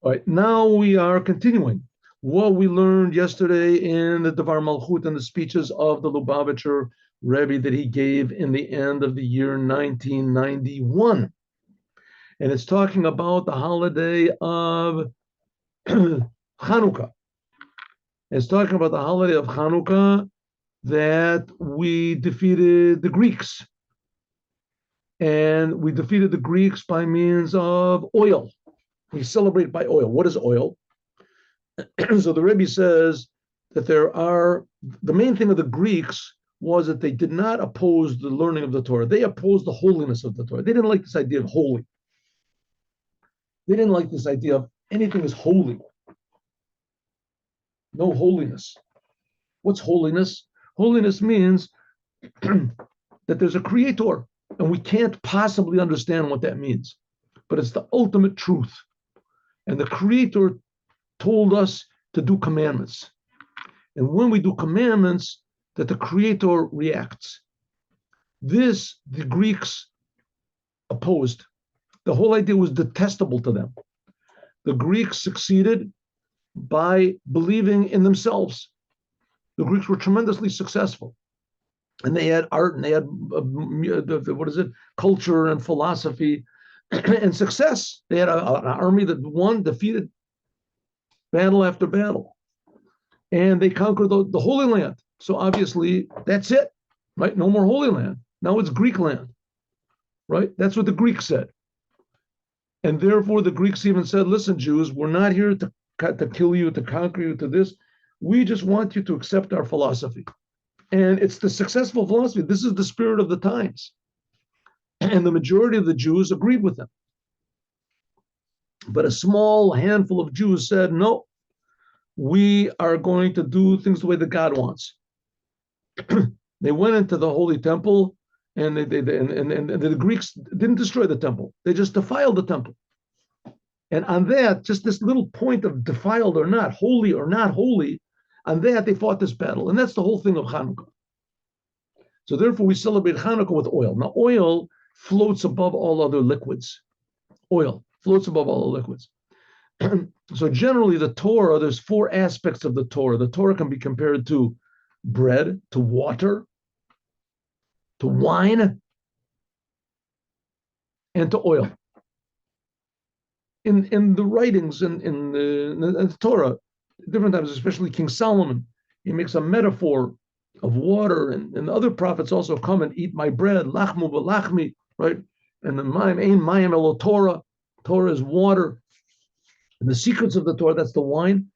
All right, now we are continuing what we learned yesterday in the Dvar Malchut and the speeches of the Lubavitcher Rebbe that he gave in the end of the year 1991. And it's talking about the holiday of Hanukkah. It's talking about the holiday of Hanukkah that we defeated the Greeks. And we defeated the Greeks by means of oil. We celebrate by oil. What is oil? So the Rebbe says that the main thing of the Greeks was that they did not oppose the learning of the Torah. They opposed the holiness of the Torah. They didn't like this idea of holy. They didn't like this idea of anything is holy. No holiness. What's holiness? Holiness means that there's a creator, and we can't possibly understand what that means. But it's the ultimate truth. And the creator told us to do commandments. And when we do commandments, that the creator reacts. This, the Greeks opposed. The whole idea was detestable to them. The Greeks succeeded by believing in themselves. The Greeks were tremendously successful. And they had art, and they had, culture and philosophy and success. They had an army that won, defeated battle after battle. And they conquered the Holy Land. So obviously, that's it, right? No more Holy Land. Now it's Greek land, right? That's what the Greeks said. And therefore, the Greeks even said, listen, Jews, we're not here to kill you, to conquer you, to this. We just want you to accept our philosophy. And it's the successful philosophy. This is the spirit of the times. And the majority of the Jews agreed with them. But a small handful of Jews said, no, we are going to do things the way that God wants. They went into the Holy Temple, and the Greeks didn't destroy the temple. They just defiled the temple. And on that, just this little point of defiled or not, holy or not holy, on that they fought this battle. And that's the whole thing of Hanukkah. So therefore, we celebrate Hanukkah with oil. Now, oil floats above all other liquids. Oil floats above all the liquids. So generally, the Torah, there's four aspects of the Torah. The Torah can be compared to bread, to water, to wine, and to oil. In the writings in the Torah, different times, especially King Solomon, he makes a metaphor of water, and other prophets also come and eat my bread, lachmu v'lachmi, right? And the mayim, ein mayim elo Torah. Torah is water. And the secrets of the Torah, that's the wine.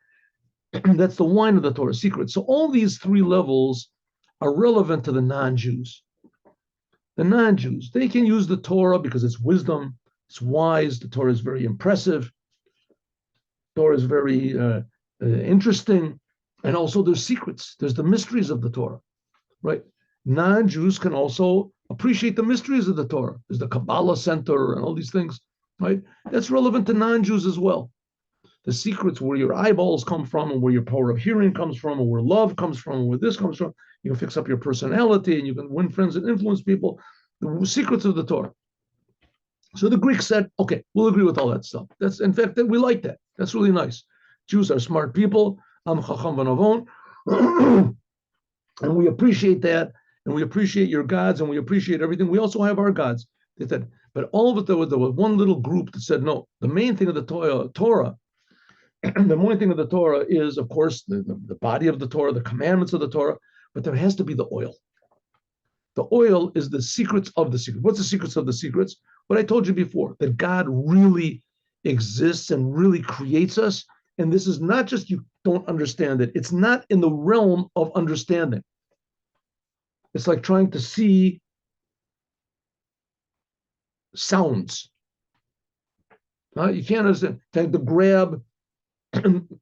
That's the wine of the Torah, secrets. So all these three levels are relevant to the non-Jews. The non-Jews, they can use the Torah because it's wisdom, it's wise, the Torah is very impressive, the Torah is very interesting, and also there's secrets, there's the mysteries of the Torah, right? Non-Jews can also appreciate the mysteries of the Torah. There's the Kabbalah Center and all these things, right? That's relevant to non-Jews as well. The secrets, where your eyeballs come from, and where your power of hearing comes from, and where love comes from, and where this comes from. You can fix up your personality, and you can win friends and influence people. The secrets of the Torah. So the Greeks said, okay, we'll agree with all that stuff. That's, in fact, we like that. That's really nice. Jews are smart people. Am chacham v'navon. And we appreciate that, and we appreciate your gods, and we appreciate everything. We also have our gods. They said, but all of it, there was one little group that said, no, the main thing of the Torah, the main thing of the Torah is, of course, the body of the Torah, the commandments of the Torah, but there has to be the oil. The oil is the secrets of the secrets. What's the secrets of the secrets? What I told you before, that God really exists and really creates us. And this is not just you don't understand it. It's not in the realm of understanding. It's like trying to see sounds. You can't understand. Trying to grab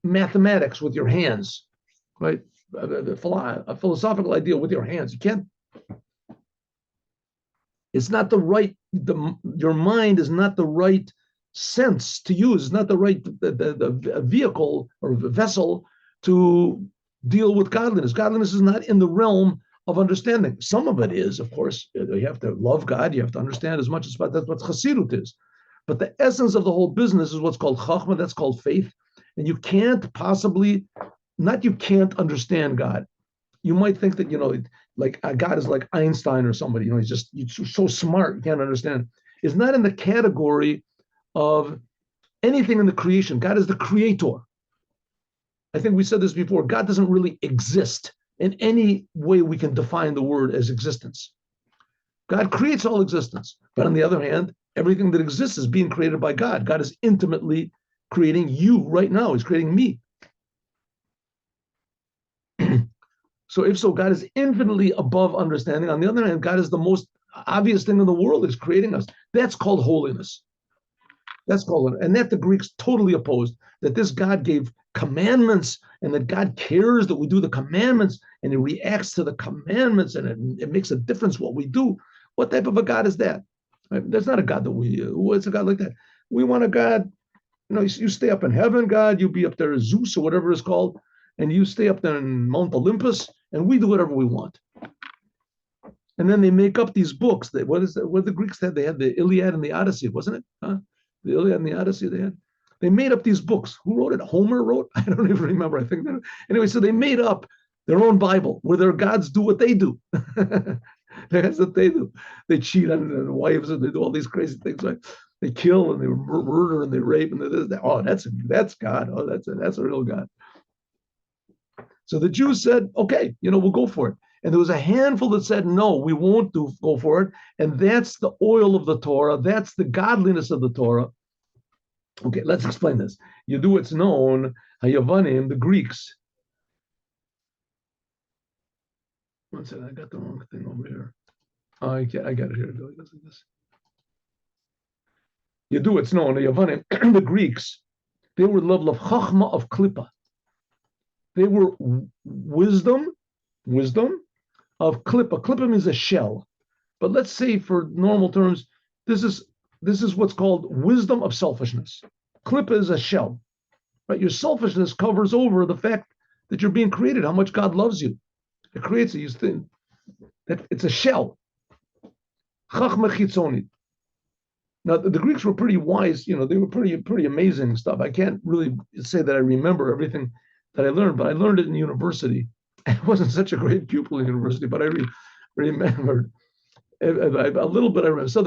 mathematics with your hands, right? A philosophical idea with your hands. You can't. It's not the right. Your mind is not the right sense to use. It's not the right the vehicle or vessel to deal with godliness. Godliness is not in the realm of understanding. Some of it is, of course. You have to love God. You have to understand as much as that's what Chassidut is. But the essence of the whole business is what's called chachma, that's called faith. And you can't possibly, not you can't understand God. You might think that, like God is like Einstein or somebody, he's so smart, you can't understand. It's not in the category of anything in the creation. God is the creator. I think we said this before. God doesn't really exist in any way we can define the word as existence. God creates all existence. But on the other hand, everything that exists is being created by God. God is intimately creating you right now. He's creating me. So if so, God is infinitely above understanding. On the other hand, God is the most obvious thing in the world. He's creating us. That's called holiness. That's called it. And that the Greeks totally opposed, that this God gave commandments and that God cares that we do the commandments and he reacts to the commandments and it makes a difference what we do. What type of a God is that? Right? There's not a God that what's a God like that? We want a God, you stay up in heaven, God, you be up there as Zeus or whatever it's called, and you stay up there in Mount Olympus and we do whatever we want. And then they make up these books. What the Greeks had? They had the Iliad and the Odyssey, wasn't it? Huh? The Iliad and the Odyssey they had. They made up these books. Who wrote it? Homer wrote? I don't even remember. I think anyway, so they made up their own Bible where their gods do what they do. That's what they do. They cheat on their wives and they do all these crazy things. Right? They kill and they murder and they rape and they, oh, that's God. Oh, that's a real God. So the Jews said, okay, we'll go for it. And there was a handful that said, no, we won't go for it. And that's the oil of the Torah. That's the godliness of the Torah. Okay, let's explain this. You do what's known, Hayavanim, the Greeks. One second, I got the wrong thing over here. I got it here. It goes like this. You do what's known, Hayavanim, the Greeks, they were the level of Chachma of Klippa. They were wisdom of Klippa. Klippa means a shell. But let's say for normal terms, this is what's called wisdom of selfishness. Klippa is a shell. Right? Your selfishness covers over the fact that you're being created, how much God loves you. It creates a thing. That it's a shell. Chachma chitzoni. Now the Greeks were pretty wise, they were pretty amazing stuff. I can't really say that I remember everything that I learned, but I learned it in university. I wasn't such a great pupil in university, but I remembered a little bit. I remember. So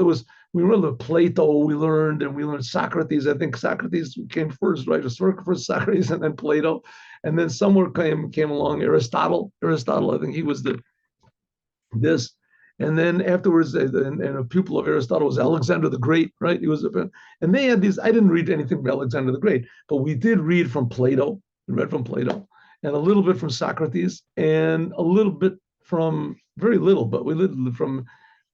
we learned Plato, we learned Socrates. I think Socrates came first, right? First Socrates and then Plato. And then somewhere came along Aristotle. I think he was this. And then afterwards, and a pupil of Aristotle was Alexander the Great, right? And they had these, I didn't read anything from Alexander the Great, but we did read from Plato. We read from Plato and a little bit from Socrates and a little bit very little, but we lived from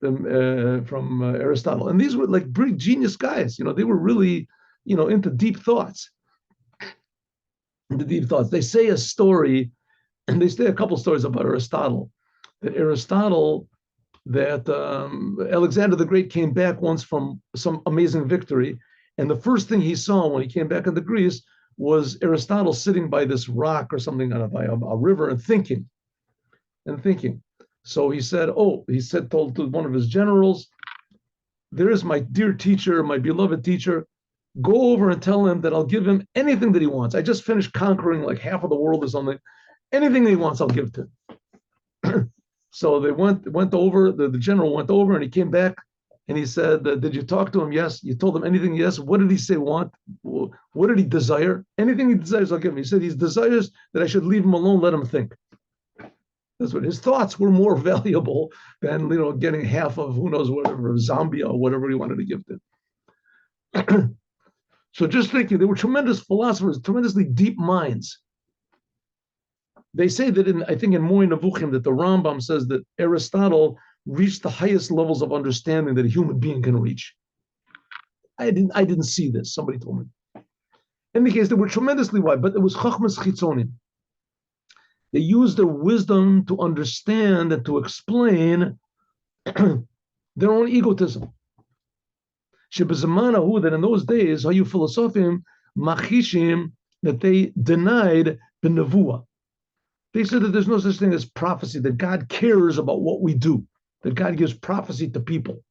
Aristotle. And these were like pretty genius guys. They were really, into deep thoughts. They say a story, and they say a couple stories about Aristotle. That Alexander the Great came back once from some amazing victory, and the first thing he saw when he came back into Greece was Aristotle sitting by this rock or something by a river and thinking. So he told to one of his generals, there is my dear teacher, my beloved teacher. Go over and tell him that I'll give him anything that he wants. I just finished conquering like half of the world or something. Anything that he wants, I'll give to him. So they went over, the general went over and he came back and he said, did you talk to him? Yes. You told him anything? Yes. What did he say want? What did he desire? Anything he desires, I'll give him. He said he desires that I should leave him alone, let him think. That's what his thoughts were more valuable than getting half of who knows whatever, Zambia or whatever he wanted to give to. So just thinking, they were tremendous philosophers, tremendously deep minds. They say that I think in Moy Nevuchim that the Rambam says that Aristotle reached the highest levels of understanding that a human being can reach. I didn't see this. Somebody told me. In the case, they were tremendously wise, but it was Chachmas Chitzonim. They used their wisdom to understand and to explain their own egotism. Shebezamanahu, that in those days, hayu philosophim machishim, that they denied benavua. They said that there's no such thing as prophecy, that God cares about what we do, that God gives prophecy to people.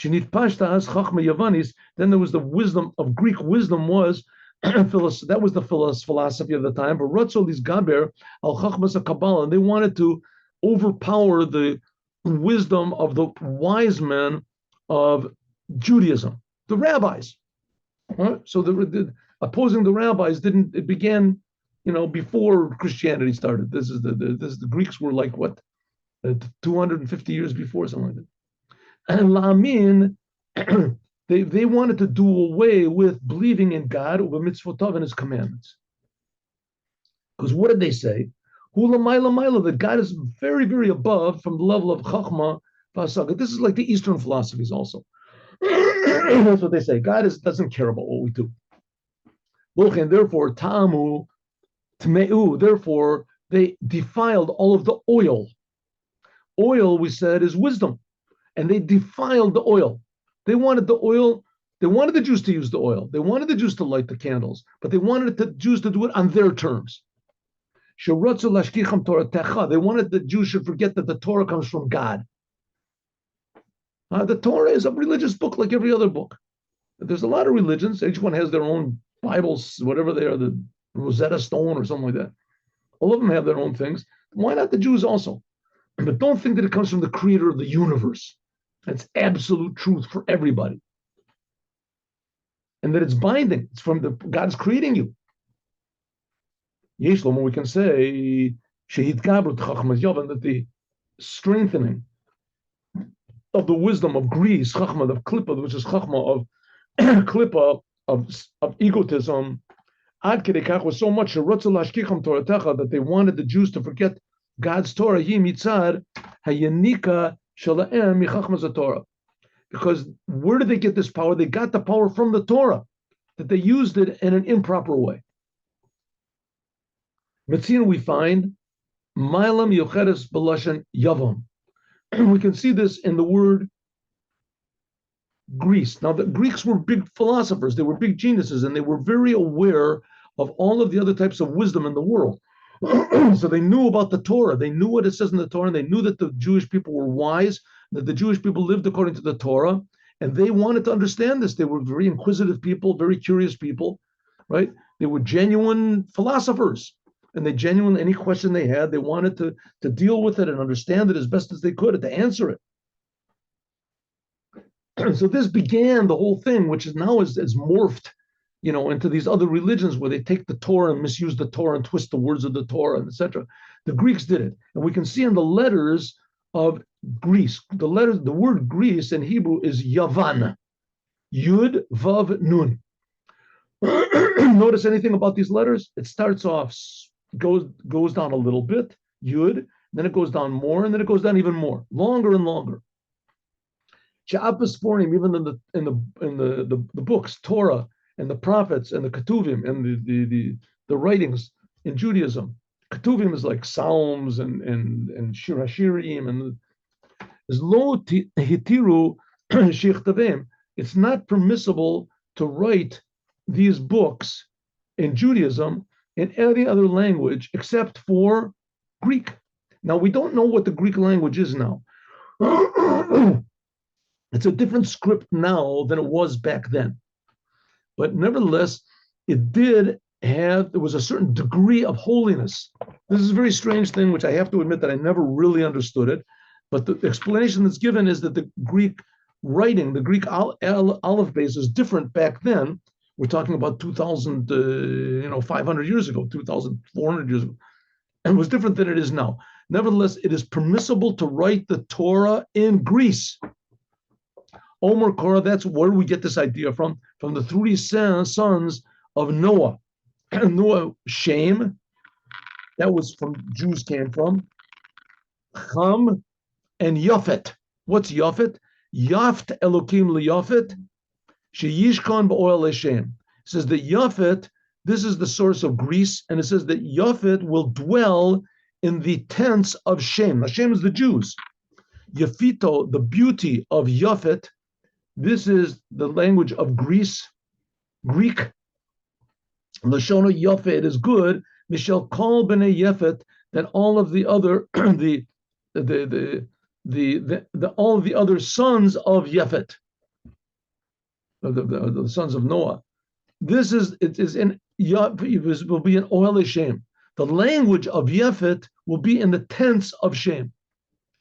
Shenit Pashtas Chachma Yavanis. Then there was the wisdom of Greek wisdom was that was the philosophy of the time. But Ratzol is Gaber al Chachmas Kabbalah, and they wanted to overpower the wisdom of the wise men of Judaism, the rabbis. So opposing the rabbis didn't. It began, before Christianity started. This is the Greeks were like what, 250 years before, something like that. And La'amin, they wanted to do away with believing in God, over mitzvotov, and His commandments. Because what did they say? Hula Maila Maila, that God is very, very above from the level of Chachma Vasaga. This is like the Eastern philosophies also. That's what they say. God doesn't care about what we do. And therefore, Ta'amu, Tmeu, therefore, they defiled all of the oil. Oil, we said, is wisdom. And they defiled the oil. They wanted the oil, they wanted the Jews to use the oil. They wanted the Jews to light the candles, but they wanted the Jews to do it on their terms. They wanted the Jews should forget that the Torah comes from God. The Torah is a religious book like every other book. There's a lot of religions. Each one has their own Bibles, whatever they are, the Rosetta Stone or something like that. All of them have their own things. Why not the Jews also? But don't think that it comes from the creator of the universe. That's absolute truth for everybody. And that it's binding. It's from God's creating you. Yeshlom, we can say, Shehit Gabrut Chachmas Yavan, that the strengthening of the wisdom of Greece, Chachma of Klippa, which is Chachma of Klippa of egotism, Ad Kedekach was so much that they wanted the Jews to forget God's Torah, Yimitzad, Hayanika Shalaem Michachmas Torah. Because where did they get this power? They got the power from the Torah, that they used it in an improper way. Metzina, we find Milam Yocheres Belashan Yavam. We can see this in the word Greece. Now, the Greeks were big philosophers, they were big geniuses, and they were very aware of all of the other types of wisdom in the world. So they knew about the Torah. They knew what it says in the Torah, and they knew that the Jewish people were wise, that the Jewish people lived according to the Torah, and they wanted to understand this. They were very inquisitive people, very curious people, right? They were genuine philosophers, and any question they had, they wanted to deal with it and understand it as best as they could and to answer it. So this began the whole thing, which is now is morphed, into these other religions where they take the Torah and misuse the Torah and twist the words of the Torah, etc. The Greeks did it, and we can see in the letters of Greece. The word Greece in Hebrew is Yavan, Yud Vav Nun. Notice anything about these letters? It starts off, goes down a little bit, Yud, then it goes down more, and then it goes down even more, longer and longer. Even in the books, Torah and the prophets and the Ketuvim and the writings in Judaism. Ketuvim is like Psalms and Shir HaShirim and Lo Hitiru Shichtavim. It's not permissible to write these books in Judaism in any other language except for Greek. Now, we don't know what the Greek language is now. It's a different script now than it was back then. But nevertheless, there was a certain degree of holiness. This is a very strange thing, which I have to admit that I never really understood it. But the explanation that's given is that the Greek writing, the Greek aleph base is different back then. We're talking about 2,500 years ago, 2,400 years ago. And it was different than it is now. Nevertheless, it is permissible to write the Torah in Greece. Omer Korah, that's where we get this idea from the three sons of Noah. Noah, Shem, that was from Jews came from. Ham and Yafet. What's Yafet? Yaft Elokim liyafet, sheyishkan ba'oel Hashem. It says that Yafet, this is the source of Greece, and it says that Yafet will dwell in the tents of Shem. Now, Shem is the Jews. Yafito, the beauty of Yafet, this is the language of Greece, Greek. Lashono Yafet is good. Mishal kol b'nei Yafet, that all of the other all of the other sons of Yafet. the sons of Noah. This is it is in it will be an Ohel Shem. The language of Yefet will be in the tense of Shem.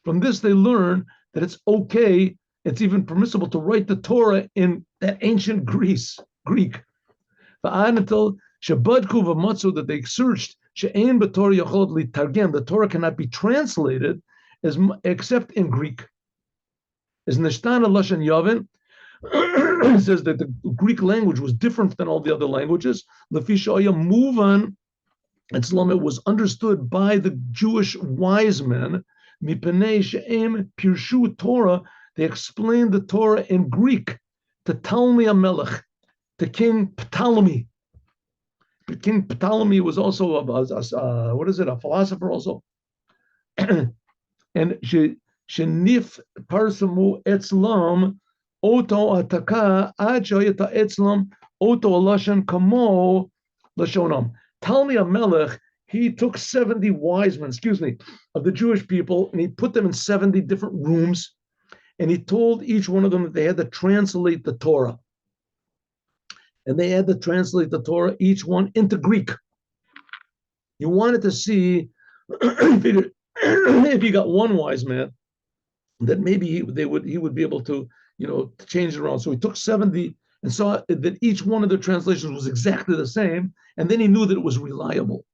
From this, they learn that it's okay, it's even permissible to write the Torah in that ancient Greek. Until Shabadku v'matzu, that they searched she'ein b'Torah yacholot litargem, the Torah cannot be translated except in Greek. As Nishtana Lashon Yavin says that the Greek language was different than all the other languages. Lefisha Muvan, it was understood by the Jewish wise men. Mipenei she'em pirshu Torah, they explained the Torah in Greek to Ptolemy HaMelech, to King Ptolemy. But King Ptolemy was also a philosopher also. And Shenif Parsamu Etzlam Oto Ataka Ajayata Etzlam Oto Lashon Kamo Lashonam. Ptolemy HaMelech, he took 70 wise men, of the Jewish people, and he put them in 70 different rooms, and he told each one of them that they had to translate the Torah. And they had to translate the Torah, each one, into Greek. You wanted to see if you got one wise man, that maybe he would be able to, change it around. So he took 70 and saw that each one of the translations was exactly the same, and then he knew that it was reliable.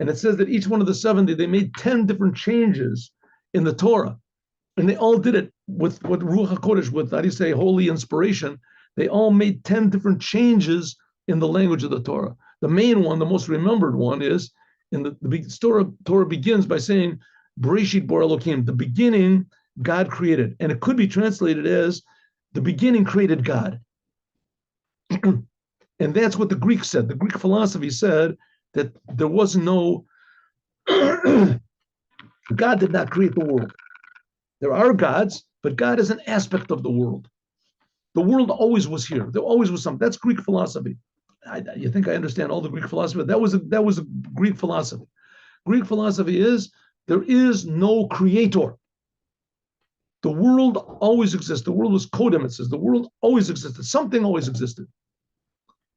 And it says that each one of the 70, they made 10 different changes in the Torah, and they all did it with Ruach HaKodesh, with, how do you say, holy inspiration. They all made 10 different changes in the language of the Torah. The main one, the most remembered one, is in the Torah begins by saying, Bereshit Bor Elokim, the beginning God created. And it could be translated as, the beginning created God. And that's what the Greeks said. The Greek philosophy said that there was no, God did not create the world. There are gods, but God is an aspect of the world. The world always was here. There always was something. That's Greek philosophy. You think I understand all the Greek philosophy? That was a Greek philosophy. Greek philosophy is there is no creator. The world always exists. The world was kodem, it says. The world always existed. Something always existed.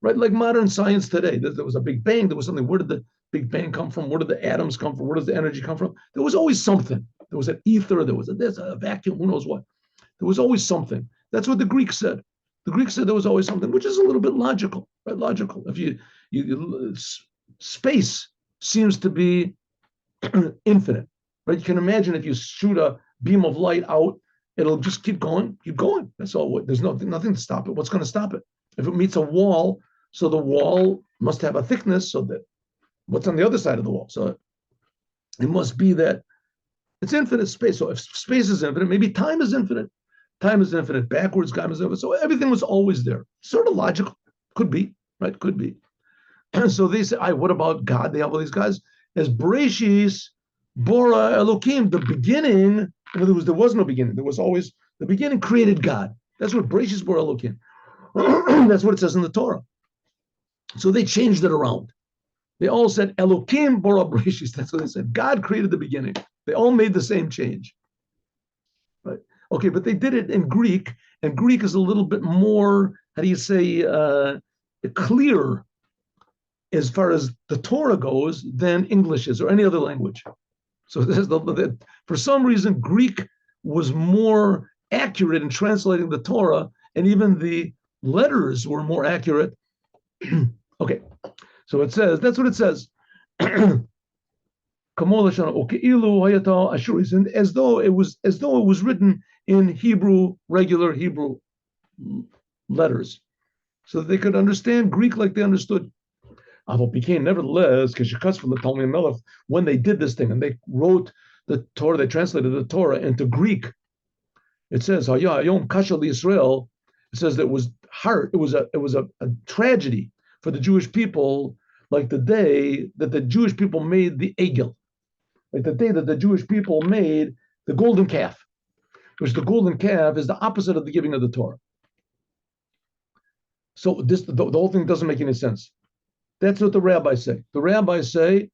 Right? Like modern science today. There was a Big Bang. There was something. Where did the Big Bang come from? Where did the atoms come from? Where does the energy come from? There was always something. There was an ether. There was a vacuum. Who knows what? There was always something. That's what the Greeks said. The Greeks said there was always something, which is a little bit logical, right? Logical. If space seems to be infinite, right? You can imagine if you shoot a beam of light out, it'll just keep going. That's all. There's nothing to stop it. What's going to stop it? If it meets a wall, so the wall must have a thickness, so that what's on the other side of the wall? So it must be that it's infinite space. So if space is infinite, maybe time is infinite. Time is infinite, backwards, time is infinite. So everything was always there. Sort of logical. Could be, right? Could be. And so they say, what about God? They have all these guys. As Bereshis, Bora, Elokim, the beginning, in other words, there was no beginning. There was always, the beginning created God. That's what Bereshis, Bora, Elokim. That's what it says in the Torah. So they changed it around. They all said, Elokim, Bora, Bereshis. That's what they said. God created the beginning. They all made the same change. Right? Okay, but they did it in Greek, and Greek is a little bit more, how do you say, clear as far as the Torah goes than English is or any other language. So for some reason, Greek was more accurate in translating the Torah, and even the letters were more accurate. Okay, so it says, that's what it says. As though it was written in Hebrew, regular Hebrew letters, so that they could understand Greek like they understood. Nevertheless, when they did this thing and they wrote the Torah, they translated the Torah into Greek. It says, Israel. It says that it was hard. It was a tragedy for the Jewish people, like the day that the Jewish people made the Egel. Like the day that the Jewish people made the golden calf, which the golden calf is the opposite of the giving of the Torah. So the whole thing doesn't make any sense. That's what the rabbis say. The rabbis say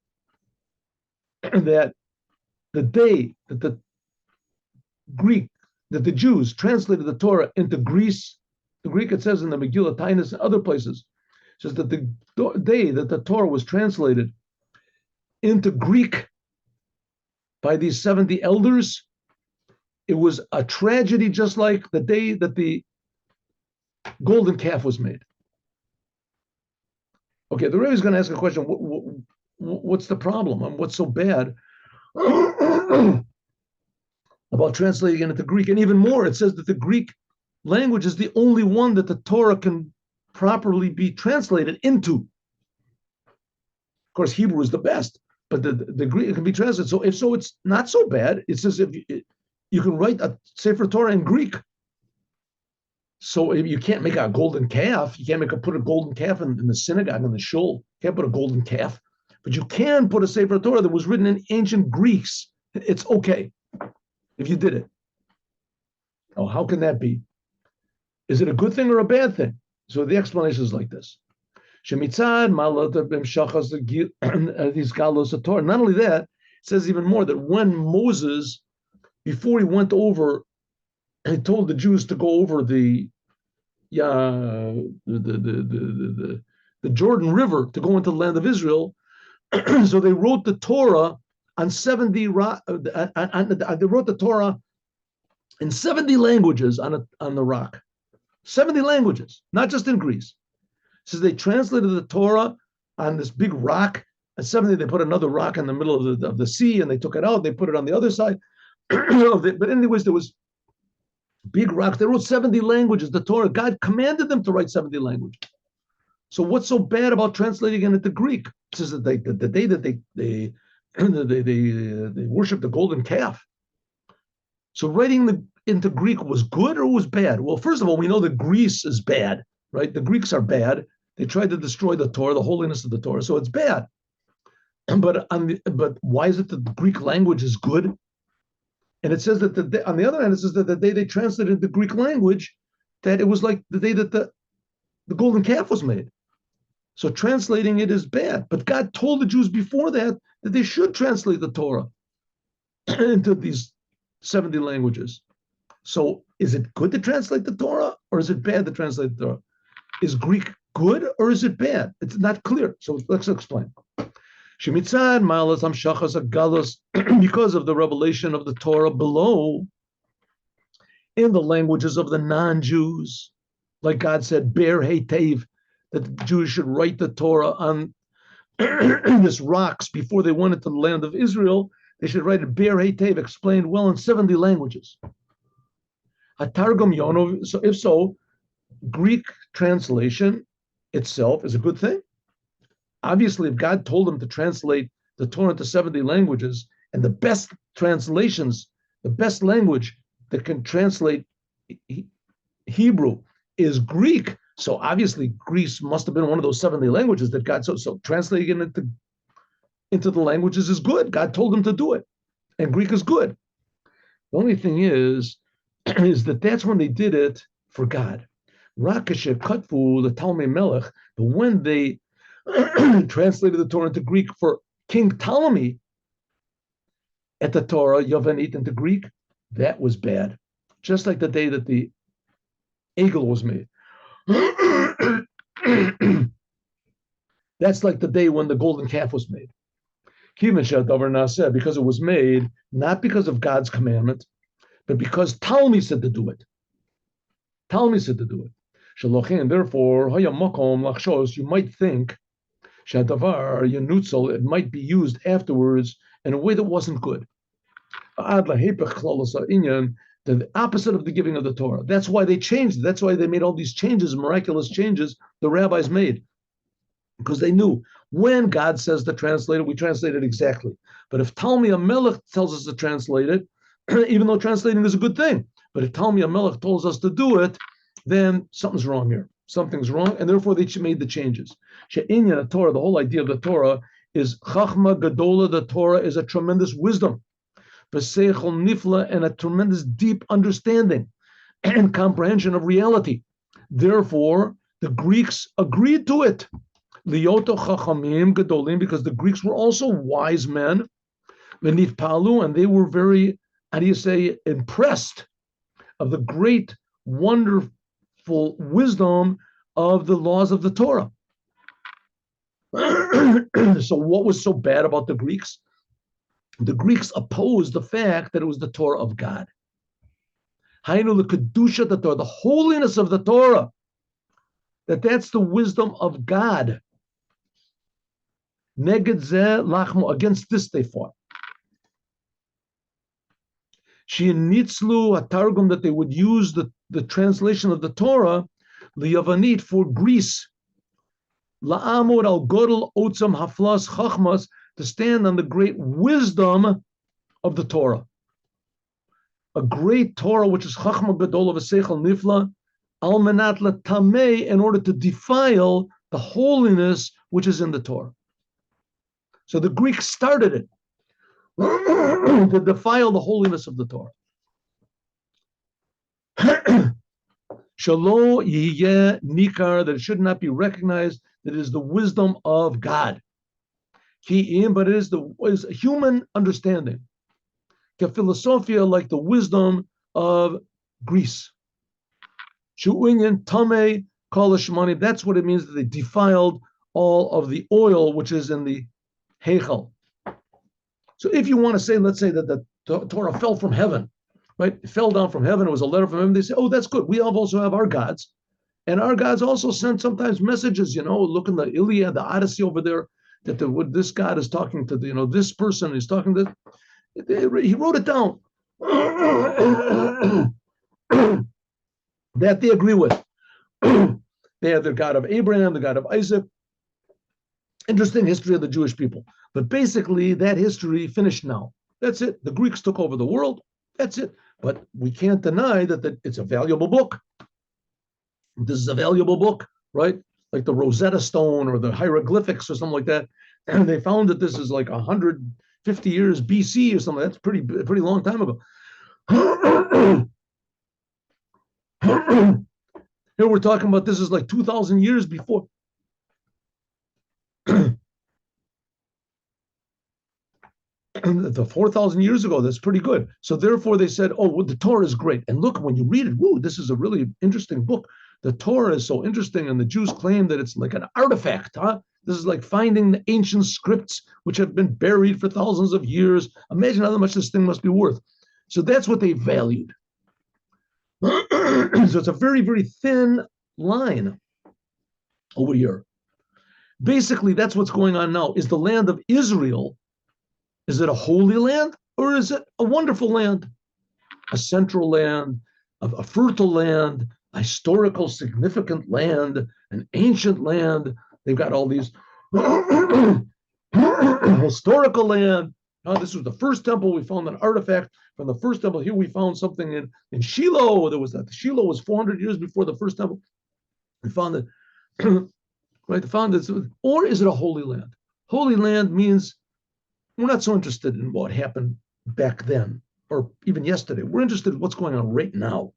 that the day that the Jews translated the Torah into Greece, The Greek, it says in the Megillah Tainus and other places, says that the day that the Torah was translated into Greek by these 70 elders, it was a tragedy, just like the day that the golden calf was made. Okay, the Rebbe is going to ask a question. What's the problem? What's so bad about translating it into Greek? And even more, it says that the Greek language is the only one that the Torah can properly be translated into. Of course, Hebrew is the best, but the Greek can be translated. So if so, it's not so bad. It's as if you can write a Sefer Torah in Greek. So you can't make a golden calf. You can't put a golden calf in the synagogue, in the shul. You can't put a golden calf. But you can put a Sefer Torah that was written in ancient Greeks. It's okay if you did it. Oh, how can that be? Is it a good thing or a bad thing? So the explanation is like this. Not only that, it says even more that when Moses, before he went over, he told the Jews to go over the Jordan River to go into the land of Israel. So they wrote the Torah on 70 they wrote the Torah in 70 languages on the rock. 70 languages, not just in Greece. It says they translated the Torah on this big rock, and 70 they put another rock in the middle of the sea, and they took it out, they put it on the other side. But anyways, there was big rocks. They wrote 70 languages. The Torah, God commanded them to write 70 languages. So what's so bad about translating it into Greek? It says that the day that they worship the golden calf. So writing into Greek was good or was bad? Well, first of all, we know that Greece is bad, right? The Greeks are bad. They tried to destroy the Torah, the holiness of the Torah, so it's bad. But why is it that the Greek language is good? And it says that on the other hand, it says that the day they translated the Greek language, that it was like the day that the golden calf was made. So translating it is bad. But God told the Jews before that they should translate the Torah into these 70 languages. So is it good to translate the Torah, or is it bad to translate the Torah? Is Greek good or is it bad? It's not clear. So let's explain. Because of the revelation of the Torah below in the languages of the non-Jews, like God said, Ber Heitev, that the Jews should write the Torah on this rocks before they went into the land of Israel. They should write it Ber Heitev, explained well in 70 languages. So if so, Greek translation itself is a good thing. Obviously, if God told them to translate the Torah into 70 languages, and the best translations, the best language that can translate Hebrew is Greek, so obviously Greece must have been one of those 70 languages that God, so translating it into the languages is good. God told them to do it, and Greek is good. The only thing is that that's when they did it for God. Rakashe Kutfu, the Talmud Melech, but when they translated the Torah into Greek for King Ptolemy at the Torah, Yavanit into Greek, that was bad. Just like the day that the eagle was made. That's like the day when the golden calf was made. Because it was made, not because of God's commandment, but because Ptolemy said to do it. Ptolemy said to do it. Therefore, you might think Dvar, Yanutzel, it might be used afterwards in a way that wasn't good. The opposite of the giving of the Torah. That's why they changed it. That's why they made all these changes, miraculous changes the rabbis made. Because they knew when God says to translate it, we translate it exactly. But if Talmi HaMelech tells us to translate it, even though translating is a good thing, but if Talmi HaMelech tells us to do it, then something's wrong here. Something's wrong, and therefore they made the changes. She'inyan the Torah, the whole idea of the Torah is Chachma Gadola. The Torah is a tremendous wisdom, B'seichel Nifla, and a tremendous deep understanding and comprehension of reality. Therefore, the Greeks agreed to it. Liyoto Chachamim Gadolim, because the Greeks were also wise men. V'nitpalu, and they were very, impressed of the great wonder full wisdom of the laws of the Torah. So what was so bad about the Greeks? The Greeks opposed the fact that it was the Torah of God. Hainu l'kedusha the Torah, the holiness of the Torah, that's the wisdom of God. Neged zeh lachmu, against this they fought. Shenitzlu a targum, that they would use the translation of the Torah, liyavanit, for Greece. La'amud al godel otzam haflas chachmas, to stand on the great wisdom of the Torah. A great Torah, which is chachma gadol v'seichel nifla, al menat letamei, in order to defile the holiness which is in the Torah. So the Greeks started it to defile the holiness of the Torah. Shalo yiyeh nikar, that it should not be recognized that it is the wisdom of God. Ki'im, but it is human understanding. Philosophia, like the wisdom of Greece. Shu'inyan tamei kol hashmani, that's what it means, that they defiled all of the oil which is in the heichal. So if you want to say, let's say that the Torah fell from heaven, right? It fell down from heaven. It was a letter from heaven. They say, oh, that's good. We also have our gods. And our gods also send sometimes messages, look in the Iliad, the Odyssey over there, that this God is talking to, this person is talking to. He wrote it down. That they agree with. They have the God of Abraham, the God of Isaac. Interesting history of the Jewish people. But basically, that history finished now. That's it. The Greeks took over the world. That's it. But we can't deny that it's a valuable book. This is a valuable book, right? Like the Rosetta Stone or the hieroglyphics or something like that. And they found that this is like 150 years BC or something. That's pretty long time ago. Here we're talking about this is like 2,000 years before. The 4,000 years ago, that's pretty good. So therefore they said, oh, well, the Torah is great. And look, when you read it, whoa, this is a really interesting book. The Torah is so interesting, and the Jews claim that it's like an artifact, huh? This is like finding the ancient scripts which have been buried for thousands of years. Imagine how much this thing must be worth. So that's what they valued. So it's a very, very thin line over here. Basically, that's what's going on now. Is the land of Israel, is it a holy land, or is it a wonderful land? A central land, a fertile land, a historical significant land, an ancient land. They've got all these historical land. This was the first temple. We found an artifact from the first temple. Here we found something in Shiloh. Shiloh was 400 years before the first temple. We found that, right? Found this, or is it a holy land? Holy land means we're not so interested in what happened back then or even yesterday. We're interested in what's going on right now.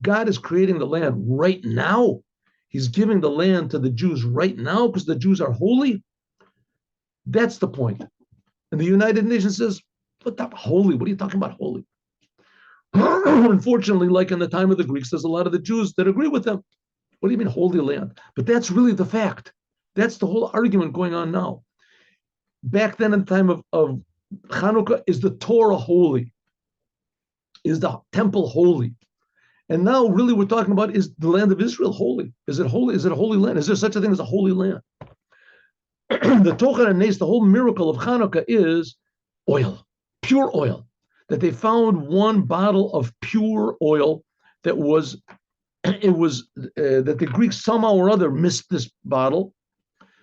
God is creating the land right now. He's giving the land to the Jews right now because the Jews are holy. That's the point. And the United Nations says, what holy? What are you talking about holy? Unfortunately, like in the time of the Greeks, there's a lot of the Jews that agree with them. What do you mean holy land? But that's really the fact. That's the whole argument going on now. Back then in the time of Hanukkah, is the Torah holy? Is the temple holy? And now really we're talking about, is the land of Israel holy? Is it holy? Is it a holy land? Is there such a thing as a holy land? The Tochen and Nes, the whole miracle of Hanukkah is oil, pure oil. That they found one bottle of pure oil that that the Greeks somehow or other missed this bottle.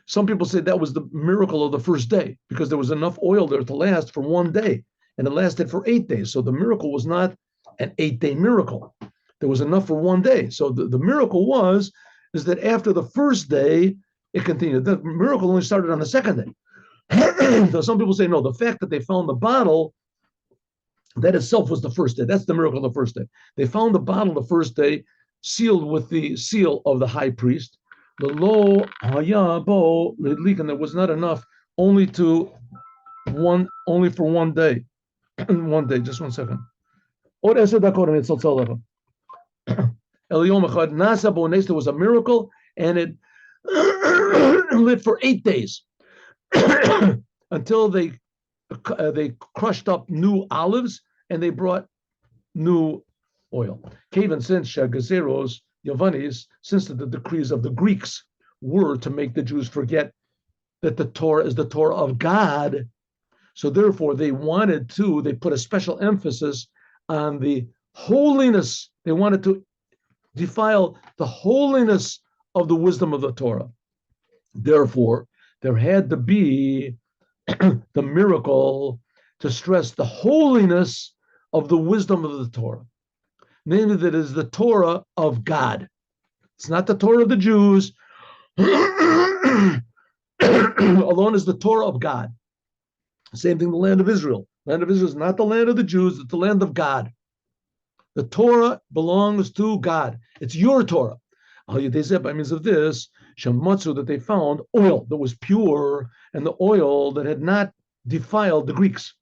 Some people say that was the miracle of the first day because there was enough oil there to last for one day, and it lasted for 8 days. So the miracle was not an 8-day miracle. There was enough for one day. So the miracle is that after the first day, it continued. The miracle only started on the second day. So some people say, no, the fact that they found the bottle, that itself was the first day. That's the miracle of the first day. They found the bottle the first day, sealed with the seal of the high priest. The lo hayabo lidlik, and there was not enough only for one day. One day, just 1 second. Eliyom echad nasa bo'nes, there was a miracle, and it lit for 8 days until they crushed up new olives and they brought new oil. Kavan since Shagazeros Yavanis, since the decrees of the Greeks were to make the Jews forget that the Torah is the Torah of God, so therefore they put a special emphasis on the holiness. They wanted to defile the holiness of the wisdom of the Torah. Therefore, there had to be the miracle to stress the holiness of the wisdom of the Torah. Namely, that is the Torah of God. It's not the Torah of the Jews. Alone is the Torah of God. Same thing, the land of Israel. The land of Israel is not the land of the Jews, it's the land of God. The Torah belongs to God. It's your Torah. By means of this, Shematzu, that they found oil that was pure and the oil that had not defiled the Greeks.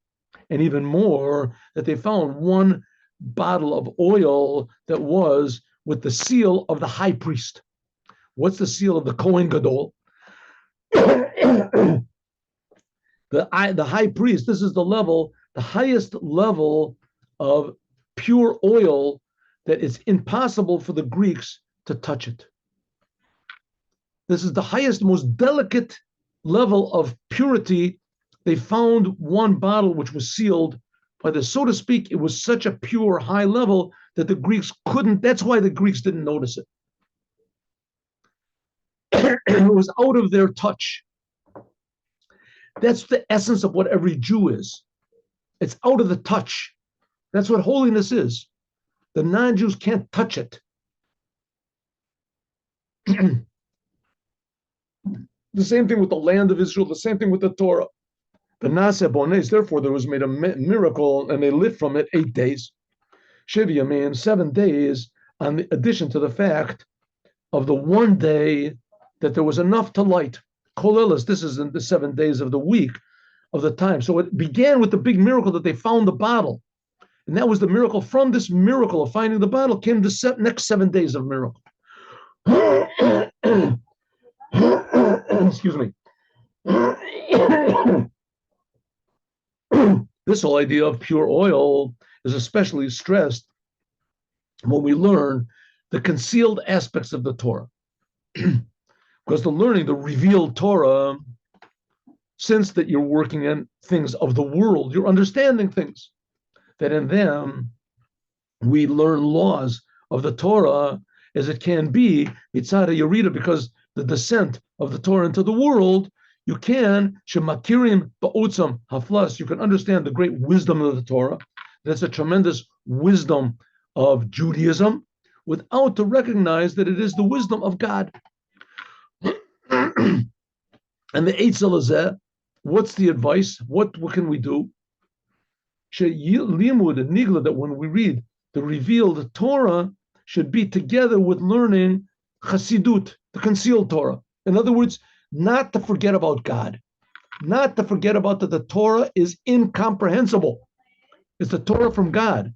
And even more, that they found one bottle of oil that was with the seal of the high priest. What's the seal of the Kohen Gadol? The high priest, this is the highest level of pure oil that it's impossible for the Greeks to touch it. This is the highest, most delicate level of purity. They found one bottle which was sealed by the, so to speak, it was such a pure high level that the Greeks couldn't, that's why the Greeks didn't notice it. It was out of their touch. That's the essence of what every Jew is. It's out of the touch. That's what holiness is. The non-Jews can't touch it. The same thing with the land of Israel, the same thing with the Torah. The Nase Bones, therefore there was made a miracle and they lit from it 8 days. Shivya means 7 days, in addition to the fact of the one day that there was enough to light. Kolelis, this is in the 7 days of the week of the time. So it began with the big miracle that they found the bottle. And that was the miracle. From this miracle of finding the bottle came the next 7 days of miracle. Excuse me. This whole idea of pure oil is especially stressed when we learn the concealed aspects of the Torah. Because the learning the revealed Torah, since that you're working in things of the world, you're understanding things, that in them we learn laws of the Torah as it can be, mitzada yerida, because the descent of the Torah into the world, you can, shemakirim ba'otzam haflas, you can understand the great wisdom of the Torah. That's a tremendous wisdom of Judaism, without to recognize that it is the wisdom of God. And the Eitzel Hazeh, what's the advice? What can we do? Limud and Nigla, that when we read the revealed Torah, should be together with learning Chassidut, the concealed Torah. In other words, not to forget about God, not to forget about that the Torah is incomprehensible. It's the Torah from God.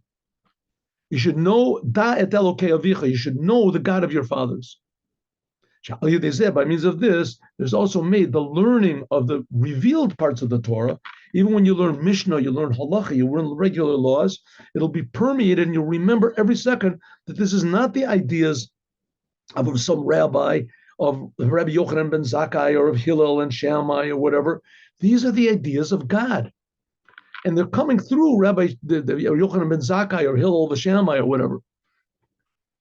You should know Da et Elokei Avicha. You should know the God of your fathers. By means of this, there's also made the learning of the revealed parts of the Torah. Even when you learn Mishnah, you learn Halacha, you learn regular laws, it'll be permeated and you'll remember every second that this is not the ideas of some rabbi, of Rabbi Yochanan ben Zakkai, or of Hillel and Shammai, or whatever. These are the ideas of God. And they're coming through Rabbi Yochanan ben Zakkai, or Hillel, the Shammai, or whatever.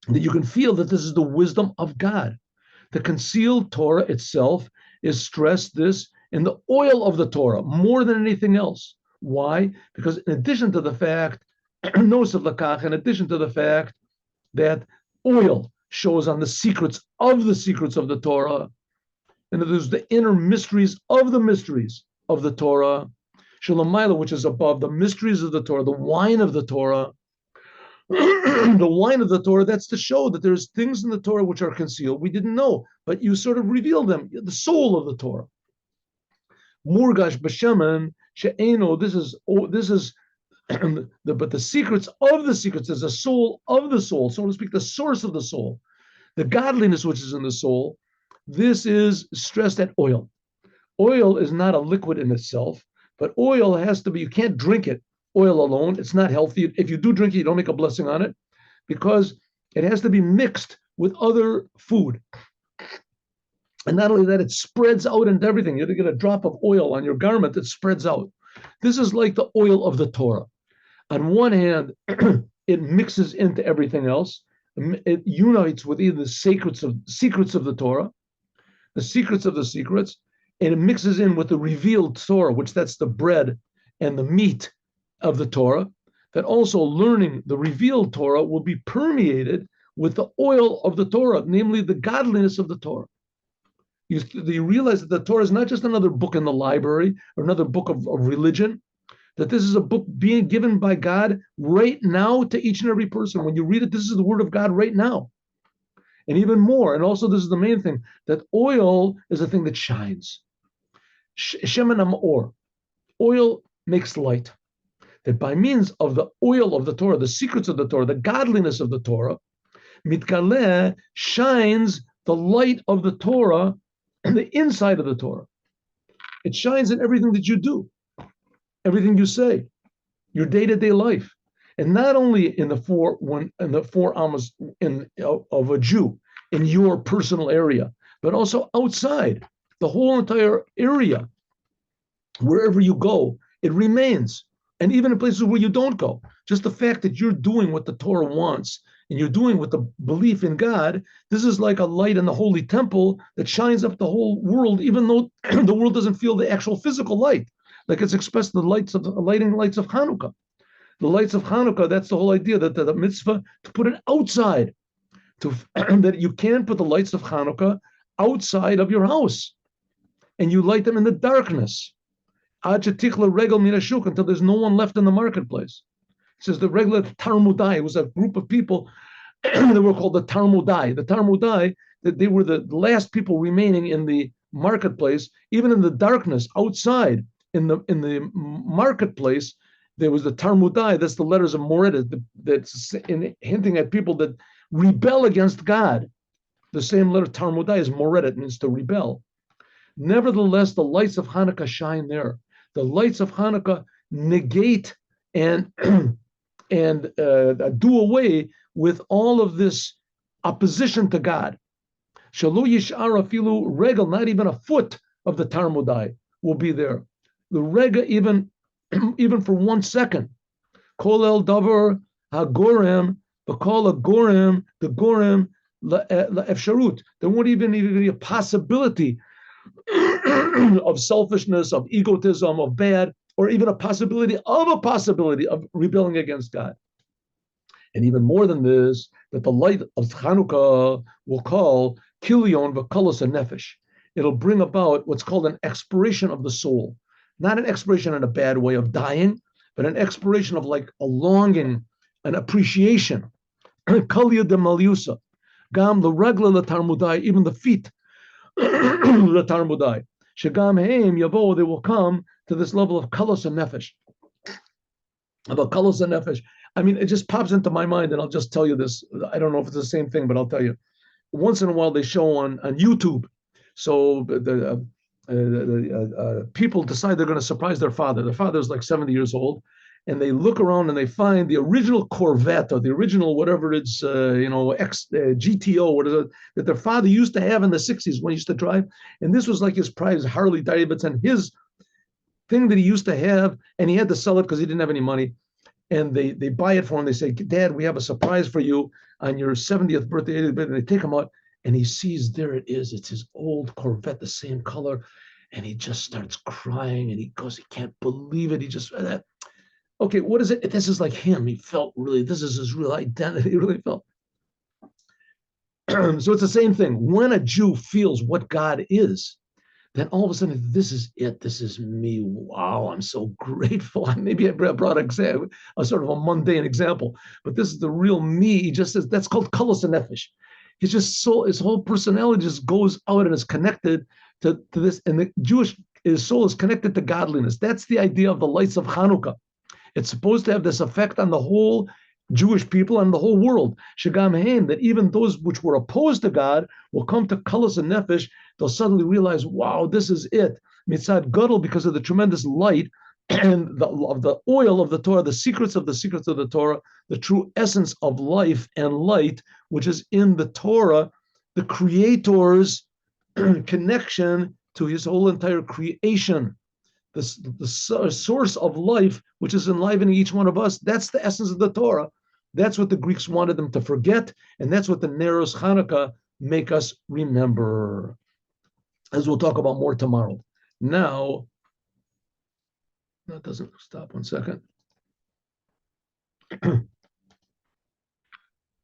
That you can feel that this is the wisdom of God. The concealed Torah itself is stressed this in the oil of the Torah more than anything else. Why? Because in addition to the fact, in addition to the fact that oil shows on the secrets of the Torah, and there's the inner mysteries of the Torah, Shalamayla, which is above the mysteries of the Torah, the wine of the Torah. The wine of the Torah, that's to show that there's things in the Torah which are concealed. We didn't know, but you sort of reveal them, the soul of the Torah. Murgash b'shemen she'eno, this is but the secrets of the secrets is the soul of the soul, so to speak, the source of the soul, the godliness which is in the soul. This is stressed at oil. Oil is not a liquid in itself, but oil has to be, you can't drink it, oil alone. It's not healthy. If you do drink it, you don't make a blessing on it because it has to be mixed with other food. And not only that, it spreads out into everything. You get a drop of oil on your garment that spreads out. This is like the oil of the Torah. On one hand, it mixes into everything else. It unites with either the secrets of the Torah, the secrets of the secrets, and it mixes in with the revealed Torah, which that's the bread and the meat of the Torah, that also learning the revealed Torah will be permeated with the oil of the Torah, namely the godliness of the Torah. You realize that the Torah is not just another book in the library or another book of religion, that this is a book being given by God right now to each and every person. When you read it, this is the word of God right now. And even more, and also this is the main thing, that oil is a thing that shines. Shemen ha'ma'or, oil makes light. That by means of the oil of the Torah, the secrets of the Torah, the godliness of the Torah, mitgaleh shines the light of the Torah and the inside of the Torah. It shines in everything that you do, everything you say, your day-to-day life, and not only in the four amos of a Jew in your personal area, but also outside the whole entire area. Wherever you go, it remains, and even in places where you don't go. Just the fact that you're doing what the Torah wants and you're doing with the belief in God, this is like a light in the holy temple that shines up the whole world, even though the world doesn't feel the actual physical light, like it's expressed in the lighting lights of Hanukkah. The lights of Hanukkah, that's the whole idea, that the mitzvah to put it outside, that you can put the lights of Hanukkah outside of your house, and you light them in the darkness, until there's no one left in the marketplace. It says the regular Tarmudai, it was a group of people that were called the Tarmudai. The Tarmudai, that they were the last people remaining in the marketplace, even in the darkness outside in the marketplace. There was the Tarmudai, that's the letters of Moredet, that's hinting at people that rebel against God. The same letter Tarmudai is Moredet, means to rebel. Nevertheless, the lights of Hanukkah shine there. The lights of Hanukkah negate and do away with all of this opposition to God. Shalu yishar afilu regel, not even a foot of the Tarmudai will be there. The rega, even for 1 second. Kol el davar hagorem, v'kol agorem, the gorem la'efsharut. There won't even be a possibility of selfishness, of egotism, of bad, or even a possibility of rebelling against God. And even more than this, that the light of Chanukah will call kilion v'kalos nefesh. It'll bring about what's called an expiration of the soul. Not an expiration in a bad way of dying, but an expiration of like a longing, an appreciation. Kalya de maliusa. Gam the regla la tarmudai, even the feet the Tarmudai. Shagam heim yavo, they will come to this level of kalos and nefesh. About kalos and nefesh. I mean, it just pops into my mind, and I'll just tell you this. I don't know if it's the same thing, but I'll tell you. Once in a while, they show on YouTube. So the people decide they're going to surprise their father. Their father's like 70 years old, and they look around and they find the original Corvette or the original whatever it's, GTO, what is it, that their father used to have in the 60s when he used to drive. And this was like his prize, Harley Davidson, his thing that he used to have, and he had to sell it because he didn't have any money. And they buy it for him. They say, Dad, we have a surprise for you on your 70th birthday, 80th birthday. They take him out, and he sees there it is. It's his old Corvette, the same color. And he just starts crying, and he goes, he can't believe it. He just, okay, what is it? This is like him. He felt really, this is his real identity. He really felt. So it's the same thing. When a Jew feels what God is, then all of a sudden, this is it. This is me. Wow, I'm so grateful. Maybe I brought a sort of a mundane example, but this is the real me. He just says, that's called kalos nefesh. He's just so, his whole personality just goes out and is connected to this. And the Jewish, his soul is connected to godliness. That's the idea of the lights of Hanukkah. It's supposed to have this effect on the whole Jewish people and the whole world. Shagam Hain, that even those which were opposed to God will come to Kalas and Nefesh. They'll suddenly realize, wow, this is it. Mitzad Gadol, because of the tremendous light and of the oil of the Torah, the secrets of the Torah, the true essence of life and light, which is in the Torah, the Creator's connection to his whole entire creation. The source of life, which is enlivening each one of us, that's the essence of the Torah. That's what the Greeks wanted them to forget, and that's what the Neros Hanukkah make us remember, as we'll talk about more tomorrow. Now, that doesn't stop. 1 second.